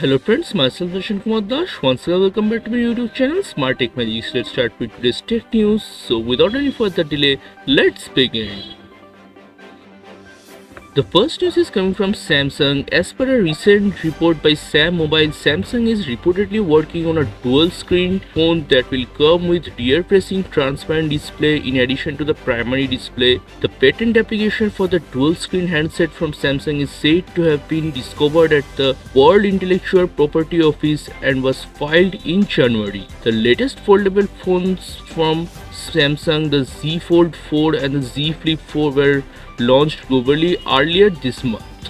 Hello friends, myself Darshan Kumar Das. Once again, welcome back to my YouTube channel Smart Tech Magic. Let's start with today's tech news. So without any further delay, let's begin. The first news is coming from Samsung. As per a recent report by Sam Mobile, Samsung is reportedly working on a dual-screen phone that will come with rear-facing transparent display in addition to the primary display. The patent application for the dual-screen handset from Samsung is said to have been discovered at the World Intellectual Property Office and was filed in January. The latest foldable phones from Samsung, the Z Fold 4 and the Z Flip 4 were launched globally earlier this month.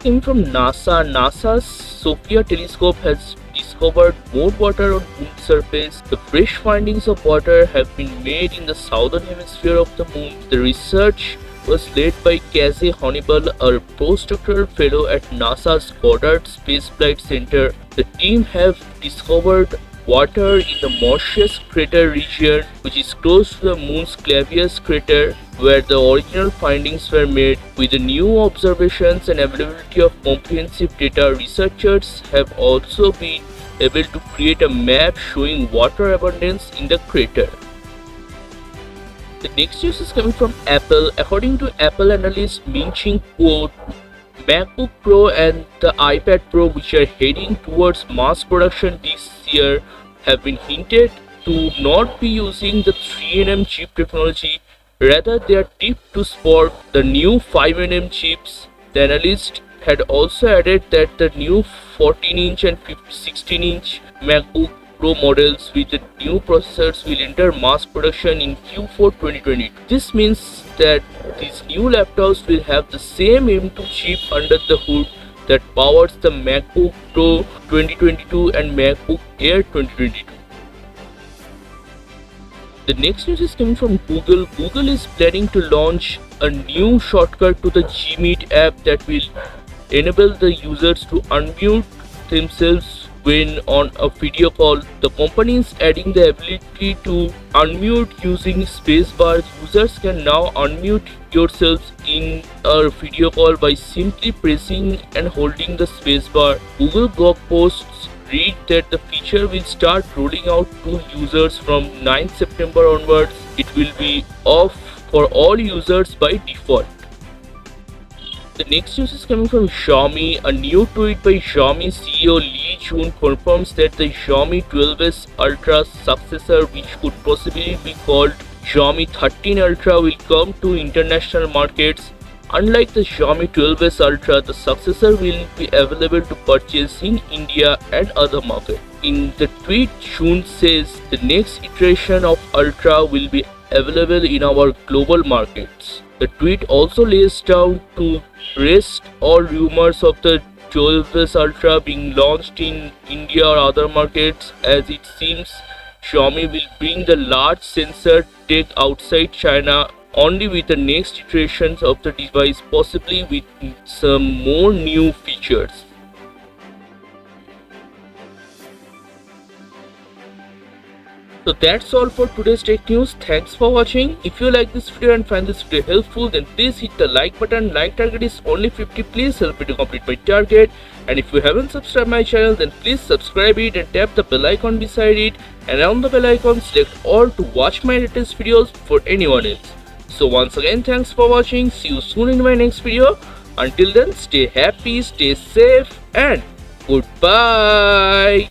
Came from NASA. NASA's Sophia telescope has discovered more water on Moon's surface. The fresh findings of water have been made in the southern hemisphere of the Moon. The research was led by Casey Honeyball, a postdoctoral fellow at NASA's Goddard Space Flight Center. The team have discovered water in the Martius crater region, which is close to the Moon's Clavius crater, where the original findings were made. With the new observations and availability of comprehensive data, researchers have also been able to create a map showing water abundance in the crater. The next news is coming from Apple. According to Apple analyst Ming-Chi Kuo, MacBook Pro and the iPad Pro, which are heading towards mass production this year, have been hinted to not be using the 3nm chip technology. Rather, they are tipped to sport the new 5nm chips. The analyst had also added that the new 14-inch and 16-inch MacBook Pro models with the new processors will enter mass production in Q4 2020. This means that these new laptops will have the same M2 chip under the hood that powers the MacBook Pro 2022 and MacBook Air 2022. The next news is coming from Google. Google is planning to launch a new shortcut to the GMeet app that will enable the users to unmute themselves when on a video call. The company is adding the ability to unmute using spacebar. Users can now unmute yourselves in a video call by simply pressing and holding the spacebar. Google blog posts read that the feature will start rolling out to users from 9 September onwards. It will be off for all users by default. The next news is coming from Xiaomi. A new tweet by Xiaomi CEO Li Jun confirms that the Xiaomi 12s Ultra successor, which could possibly be called Xiaomi 13 Ultra, will come to international markets. Unlike the Xiaomi 12s Ultra, the successor will be available to purchase in India and other markets. In the tweet, Jun says the next iteration of Ultra will be available in our global markets. The tweet also lays down to rest all rumors of the 12s Ultra being launched in India or other markets, as it seems Xiaomi will bring the large sensor tech outside China only with the next iterations of the device, possibly with some more new features. So that's all for today's tech news. Thanks for watching. If you like this video and find this video helpful, then please hit the like button. Like target is only 50. Please help me to complete my target. And if you haven't subscribed my channel, then please subscribe it and tap the bell icon beside it. And on the bell icon, select all to watch my latest videos before anyone else. So once again, thanks for watching. See you soon in my next video. Until then, stay happy, stay safe, and goodbye.